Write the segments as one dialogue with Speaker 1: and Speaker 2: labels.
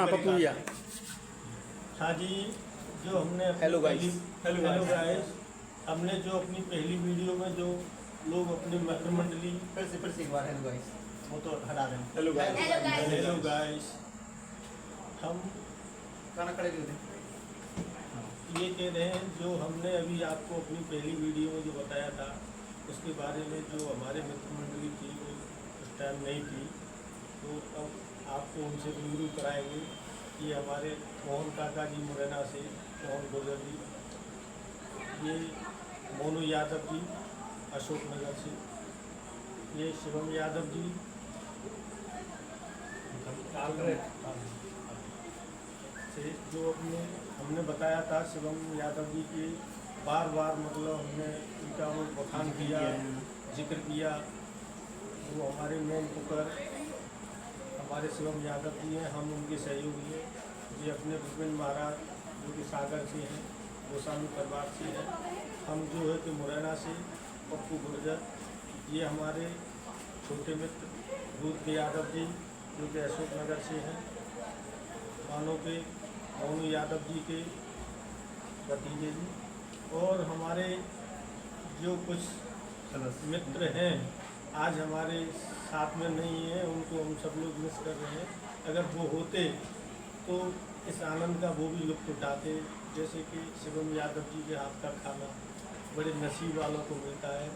Speaker 1: हाँ पप्पू भैया।
Speaker 2: हाँ जी, जो हमने
Speaker 1: हेलो गाइस।
Speaker 2: हेलो गाइस, हमने जो अपनी पहली वीडियो में जो लोग अपनी मित्र मंडली
Speaker 3: फिर से एक बार हेलो गाइस, वो तो हटा दें।
Speaker 1: Hello guys.
Speaker 2: हेलो गाइस, हम
Speaker 3: गाना खड़े क्यों थे?
Speaker 2: ये कह रहे हैं जो हमने अभी आपको अपनी पहली वीडियो में जो बताया था उसके बारे में, जो हमारे मित्र मंडली थी वो उस टाइम नहीं थी, तो अब आपको उनसे रूबरू कराएंगे कि हमारे मोहन काका जी मुरैना से, मोहन गुर्जर जी, ये मोनू यादव जी अशोकनगर से, ये शिवम यादव जी से, जो हमने बताया था शिवम यादव जी के बार बार मतलब हमने उनका वो बखान किया, जिक्र किया, वो हमारे मेन कुकर हमारे शिवम यादव जी हैं, हम उनके सहयोगी हैं। ये अपने भूपेंद्र महाराज जो कि सागर से हैं, गोस्वामी परिवार से हैं, हम जो है कि मुरैना से पप्पू गुर्जर, ये हमारे छोटे मित्र रुद्र यादव जी जो कि अशोकनगर से हैं, मानो के मोनू यादव जी के भतीजे जी, और हमारे जो कुछ मित्र हैं आज हमारे साथ में नहीं है, उनको हम सब लोग मिस कर रहे हैं। अगर वो होते तो इस आनंद का वो भी लुत्फ उठाते, जैसे कि शिवम यादव जी के हाथ का खाना बड़े नसीब वालों को मिलता है।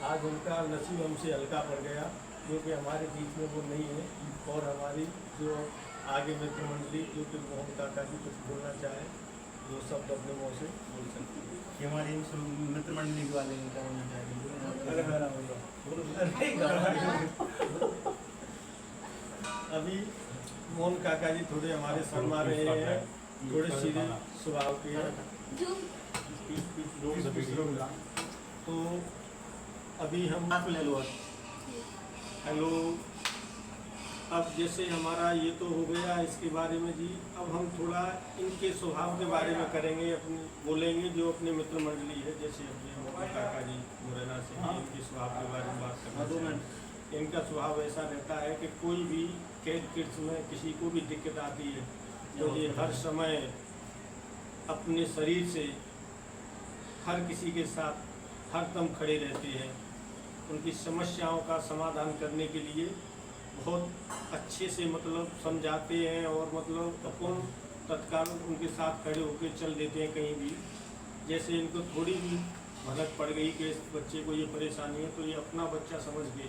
Speaker 2: आज उनका नसीब हमसे हल्का पड़ गया क्योंकि हमारे बीच में वो नहीं है, और हमारी जो आगे मित्र मंडली जो कि मोहन काका जी कुछ बोलना चाहे, जो शब्द अपने मुँह से बोल सकते हैं।
Speaker 3: ये हमारी मित्र मंडली वाले क्या होना
Speaker 2: अभी मोहन काका जी थोड़े हमारे शर्मा रहे हैं, थोड़े सीधे स्वभाव के हैं, तो अभी हम
Speaker 3: ले लो।
Speaker 2: हेलो, अब जैसे हमारा ये तो हो गया इसके बारे में जी, अब हम थोड़ा इनके स्वभाव के बारे में करेंगे, अपनी बोलेंगे जो अपने मित्र मंडली है, जैसे अपने मोहन काका जी मुरैना से हैं, इनके स्वभाव के बारे में बात करना है। इनका स्वभाव ऐसा रहता है कि कोई भी कैद किट्स में किसी को भी दिक्कत आती है तो ये हर समय अपने शरीर से हर किसी के साथ हर दम खड़े रहते हैं, उनकी समस्याओं का समाधान करने के लिए बहुत अच्छे से मतलब समझाते हैं, और मतलब अपन तत्काल उनके साथ खड़े होकर चल देते हैं कहीं भी। जैसे इनको थोड़ी भी भनक पड़ गई कि इस बच्चे को ये परेशानी है, तो ये अपना बच्चा समझ के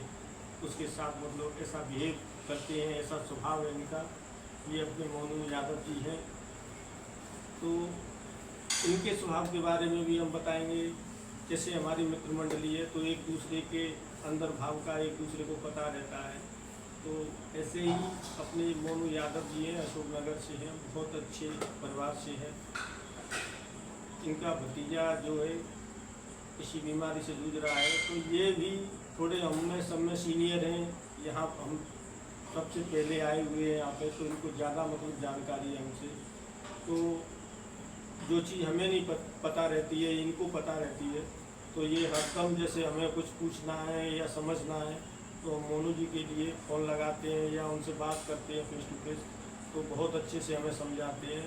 Speaker 2: उसके साथ मतलब ऐसा बिहेव करते हैं, ऐसा स्वभाव है इनका। ये अपने मोनू यादव जी हैं, तो इनके स्वभाव के बारे में भी हम बताएंगे। जैसे हमारी मित्र मंडली है तो एक दूसरे के अंदर भाव का एक दूसरे को पता रहता है, तो ऐसे ही अपने मोनू यादव जी हैं, अशोकनगर से हैं, बहुत अच्छे परिवार से हैं। इनका भतीजा जो है किसी बीमारी से जूझ रहा है, तो ये भी थोड़े हमने सब में सीनियर हैं, यहाँ हम सबसे पहले आए हुए हैं यहाँ पे, तो इनको ज़्यादा मतलब जानकारी है हमसे। तो जो चीज़ हमें नहीं पता रहती है इनको पता रहती है, तो ये हरदम जैसे हमें कुछ पूछना है या समझना है तो मोनू जी के लिए फ़ोन लगाते हैं या उनसे बात करते हैं फेस टू फेस, तो बहुत अच्छे से हमें समझाते हैं,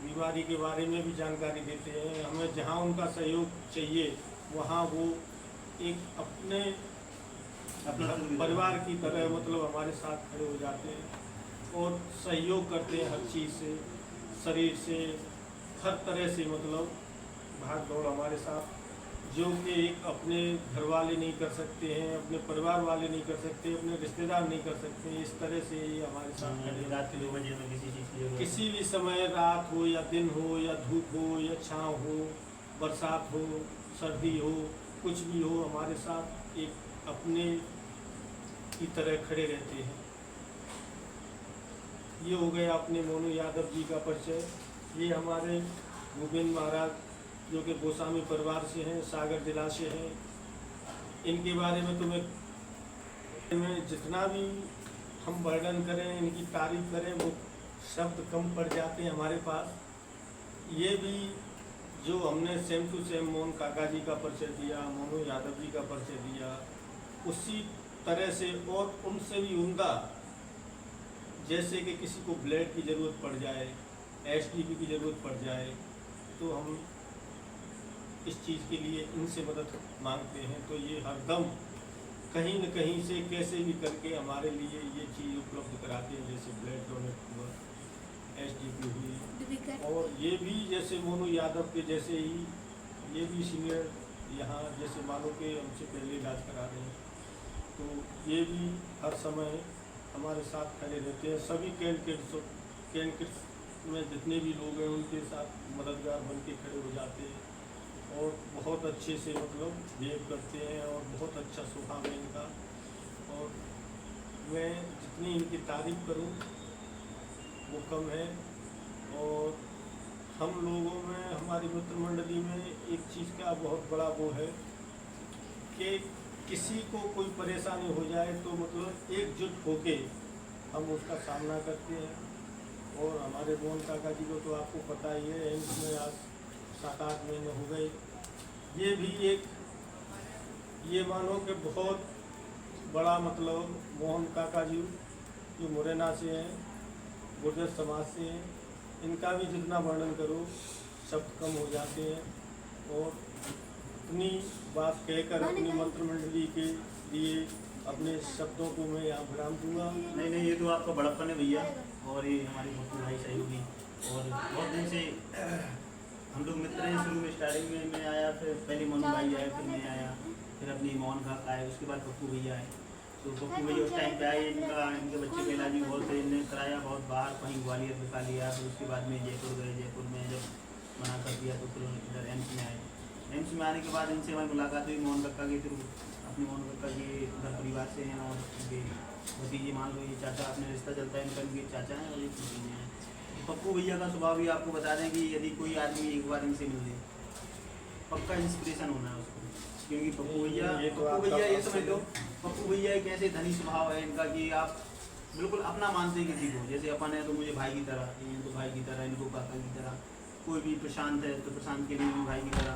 Speaker 2: बीमारी के बारे में भी जानकारी देते हैं। हमें जहाँ उनका सहयोग चाहिए वहाँ वो एक अपने परिवार की तरह मतलब हमारे साथ खड़े हो जाते हैं और सहयोग करते हैं हर चीज़ से, शरीर से, हर तरह से मतलब भाग दौड़ हमारे साथ, जो कि एक अपने घर वाले नहीं कर सकते हैं, अपने परिवार वाले नहीं कर सकते, अपने रिश्तेदार नहीं कर सकते, इस तरह से ये हमारे साथ खड़े।
Speaker 3: रात के 2 बजे में किसी चीज़ की
Speaker 2: किसी भी समय, रात हो या दिन हो या धूप हो या छाँव हो, बरसात हो, सर्दी हो, कुछ भी हो, हमारे साथ एक अपने की तरह खड़े रहते हैं। ये हो गया अपने मोनू यादव जी का परिचय। ये हमारे भूपेंद्र महाराज जो कि गोस्वामी परिवार से हैं, सागर जिला से हैं। इनके बारे में तो मैं जितना भी हम वर्णन करें, इनकी तारीफ करें, वो शब्द कम पड़ जाते हैं हमारे पास। ये भी जो हमने सेम टू सेम मोहन काका जी का परिचय दिया, मोनू यादव जी का परिचय दिया, उसी तरह से और उनसे भी उम्दा जैसे कि किसी को ब्लड की ज़रूरत पड़ जाए, एसटीपी की ज़रूरत पड़ जाए, तो हम इस चीज़ के लिए इनसे मदद मांगते हैं। तो ये हरदम कहीं न कहीं से कैसे भी करके हमारे लिए ये चीज़ उपलब्ध कराते हैं, जैसे ब्लड डोनेट हुआ, एसटीपी हुई, और ये भी जैसे मोनू यादव के जैसे ही ये भी सीनियर यहाँ जैसे मानो के हमसे पहले इलाज करा रहे हैं, तो ये भी हर समय हमारे साथ खड़े रहते हैं। सभी कैंडिडेट्स में जितने भी लोग हैं उनके साथ मददगार बन के खड़े हो जाते हैं और बहुत अच्छे से मतलब बिहेव करते हैं और बहुत अच्छा स्वभाव है इनका। और मैं जितनी इनकी तारीफ़ करूं वो कम है। और हम लोगों में, हमारी मित्र मंडली में एक चीज़ का बहुत बड़ा वो है कि किसी को कोई परेशानी हो जाए तो मतलब एकजुट होके हम उसका सामना करते हैं। और हमारे मोहन काका जी को तो आपको पता ही है, एम्स में आज 7-8 महीने हो गए। ये भी एक, ये मानो कि बहुत बड़ा मतलब मोहन काका जी जो मुरैना से हैं, गुर्जर समाज से हैं, इनका भी जितना वर्णन करो शब्द कम हो जाते हैं। और इतनी बात कहकर अपनी मंत्रिमंडली के लिए अपने शब्दों को मैं यहाँ विराम दूंगा।
Speaker 3: नहीं, ये तो आपका बड़प्पन है भैया, और ये हमारे भक्तू भाई सहयोगी, और बहुत दिन से हम लोग मित्र हैं। शुरू में स्टार्टिंग में मैं आया, फिर पहले मनु भाई आए, फिर मैं आया, फिर अपनी मोहन काका आए, उसके बाद पप्पू भैया आए। तो पप्पू भैया उस टाइम पे आए, इनके बच्चे का इलाज भी बहुत इन्हें कराया, बहुत बाहर कहीं ग्वालियर दिखा लिया। फिर उसके बाद में जयपुर गए, जयपुर में जब मना कर दिया तो फिर इधर एम्स में आए। एम्स में आने के बाद इनसे हमारी मुलाकात हुई मोहन काका की। फिर अपने मोहन काका जी घर परिवार से हैं, और उनके भतीजे मान लो, ये चाचा, अपने रिश्ता चलता है इनका, इनके चाचा हैं और ये भतीजे हैं। पप्पू भैया का स्वभाव भी आपको बता दें कि यदि कोई आदमी एक बार इनसे मिल जाए, पक्का इंस्पिरेशन होना है उसको। क्योंकि पप्पू भैया ये समझ लो, पप्पू भैया एक ऐसे धनी स्वभाव है इनका कि आप बिल्कुल अपना मानते हैं किसी को। जैसे अपन है तो मुझे भाई की तरह, ये तो भाई की तरह, इनको काका की तरह, कोई भी प्रशांत है तो प्रशांत के लिए भी भाई की तरह।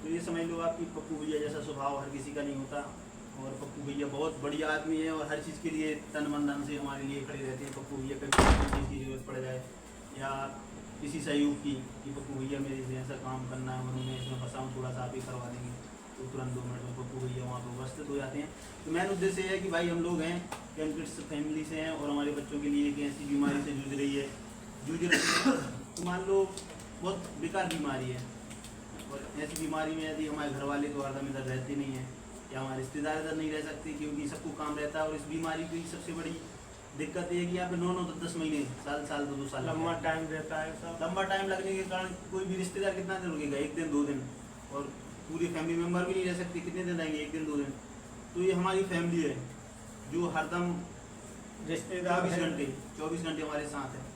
Speaker 3: तो ये समझ लो आप कि पप्पू भैया जैसा स्वभाव हर किसी का नहीं होता। और पप्पू भैया बहुत बढ़िया आदमी है, और हर चीज़ के लिए तन मन धन से हमारे लिए खड़े रहते हैं। पप्पू भैया कभी किसी चीज़ की जरूरत पड़ जाए या किसी सहयोग की, कि पप्पू भैया मेरे से ऐसा काम करना है, उन्होंने इसमें फंसाऊँ, थोड़ा सा आप ही करवा देंगे, तो तुरंत 2 मिनट में पप्पू भैया वहाँ पर उपस्थित हो जाते हैं। तो मेन उद्देश्य है कि भाई हम लोग हैं कैंडिडेट्स फैमिली से हैं, और हमारे बच्चों के लिए एक ऐसी बीमारी से जूझ रही है, तो मान लो बहुत बेकार बीमारी है। और ऐसी बीमारी में यदि हमारे घर वाले तो हरदम इधर रहते नहीं हैं, या हमारे रिश्तेदार इधर नहीं रह सकते, क्योंकि सबको काम रहता है। और इस बीमारी की सबसे बड़ी दिक्कत ये है कि यहाँ पे 9-9, 10-10 महीने, साल 2 साल
Speaker 2: लंबा टाइम रहता है सब।
Speaker 3: लंबा टाइम लगने के कारण कोई भी रिश्तेदार कितना दिन रुकेगा, 1 दिन 2 दिन, और पूरे फैमिली मेम्बर भी नहीं रह सकते, कितने दिन रहेंगे, 1 दिन 2 दिन। तो ये हमारी फैमिली है जो हरदम
Speaker 2: रिश्तेदार
Speaker 3: 24 घंटे हमारे साथ है।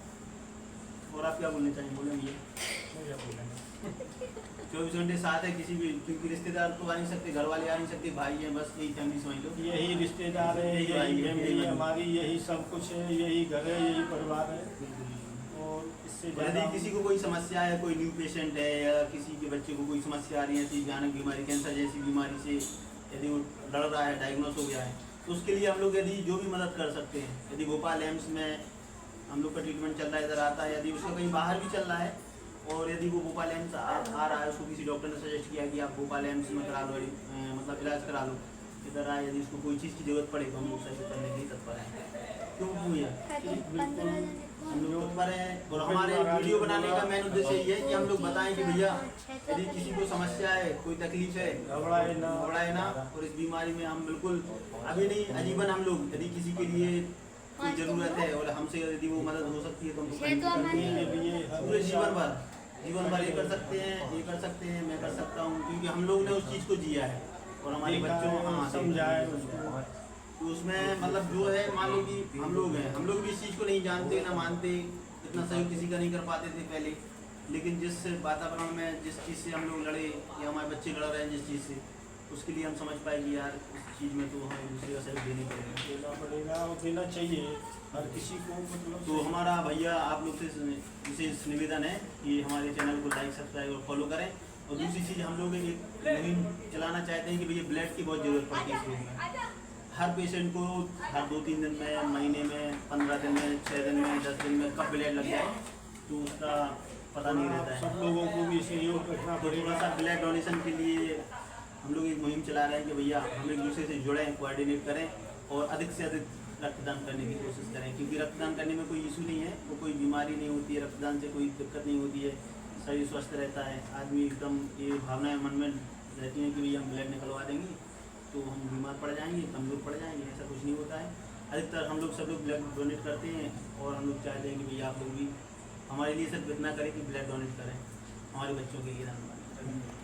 Speaker 3: और आप क्या बोलना चाहिए, बोलेंगे? 24 घंटे साथ है किसी भी, क्योंकि रिश्तेदार तो आ नहीं सकते, घर वाले आ नहीं सकते, भाई हैं, बस यही फैमिली समझ लो।
Speaker 2: यही रिश्तेदार है, यही फैमिली है हमारी, यही सब कुछ है, यही घर है, यही परिवार है। और इससे
Speaker 3: यदि किसी को कोई समस्या है, कोई न्यू पेशेंट है, या किसी के बच्चे को कोई समस्या आ रही है, ऐसी भयानक बीमारी, कैंसर जैसी बीमारी से यदि वो लड़ रहा है, डायग्नोस हो गया है, तो उसके लिए हम लोग यदि जो भी मदद कर सकते हैं, यदि भोपाल एम्स में हम लोग का ट्रीटमेंट चल रहा है, इधर आता है, यदि उसका कहीं बाहर भी चल रहा है, और यदि वो भोपाल एम्स आ रहा है, उसको किसी डॉक्टर ने सजेस्ट किया कि आप भोपाल एम्स में करा लो, मतलब इलाज करा लो, इधर आए, यदि उसको कोई चीज़ की जरूरत पड़े तो हम लोग सही करने के लिए तत्पर हैं। क्यों भैया? हम लोग तत्पर हैं। और हमारे वीडियो बनाने का मेन उद्देश्य ये है कि हम लोग बताएं कि भैया यदि किसी को समस्या है, कोई तकलीफ है, घबराए ना। और इस बीमारी में हम बिल्कुल अभी नहीं, आजीवन हम लोग, यदि किसी के लिए कोई ज़रूरत है और हमसे यदि वो मदद हो सकती है तो हमको पूरे जीवन भर ये कर सकते हैं, मैं कर सकता हूँ, क्योंकि हम लोग ने उस चीज़ को जिया है और हमारे बच्चों
Speaker 2: समझाए
Speaker 3: उसको। तो उसमें मतलब जो है, मान लो कि हम लोग हैं, हम लोग भी इस चीज़ को नहीं जानते ना मानते, इतना सहयोग किसी का नहीं कर पाते थे पहले। लेकिन जिस वातावरण में जिस चीज़ से हम लोग लड़े, या हमारे बच्चे लड़ रहे हैं जिस चीज़ से, उसके लिए हम समझ पाए कि यार उस चीज़ में तो हमें दूसरे का सहयोग देना पड़ेगा
Speaker 2: और देना चाहिए हर किसी को। मतलब
Speaker 3: तो हमारा भैया आप लोग से विशेष निवेदन है कि हमारे चैनल को लाइक, सब्सक्राइब और फॉलो करें। और दूसरी चीज़, हम लोग एक मुहिम चलाना चाहते हैं कि भैया ब्लड की बहुत ज़रूरत पड़ती है इस में। हर पेशेंट को हर 2-3 दिन में, महीने में, 15 दिन में, 6 दिन में, 10 दिन में कब ब्लड लग जाए तो उसका पता नहीं रहता है।
Speaker 2: सब लोगों को भी सहयोग रखना
Speaker 3: तो थोड़ा
Speaker 2: पड़ेगा।
Speaker 3: सा ब्लड डोनेशन के लिए हम लोग एक मुहिम चला रहे हैं कि भैया हम एक दूसरे से जुड़ें, कोऑर्डिनेट करें और अधिक से अधिक रक्तदान करने की कोशिश करें, क्योंकि रक्तदान करने में कोई इशू नहीं है, वो कोई बीमारी नहीं होती है, रक्तदान से कोई दिक्कत नहीं होती है, शरीर स्वस्थ रहता है, आदमी एकदम ये भावनाएं मन में रहती हैं कि भैया हम ब्लड निकलवा देंगे तो हम बीमार पड़ जाएंगे, कमज़ोर पड़ जाएंगे, ऐसा कुछ नहीं होता है। अधिकतर हम लोग सब लोग ब्लड डोनेट करते हैं और हम लोग चाहते हैं कि भैया आप लोग भी हमारे लिए सिर्फ इतना करें कि ब्लड डोनेट करें हमारे बच्चों के लिए। धन्यवाद।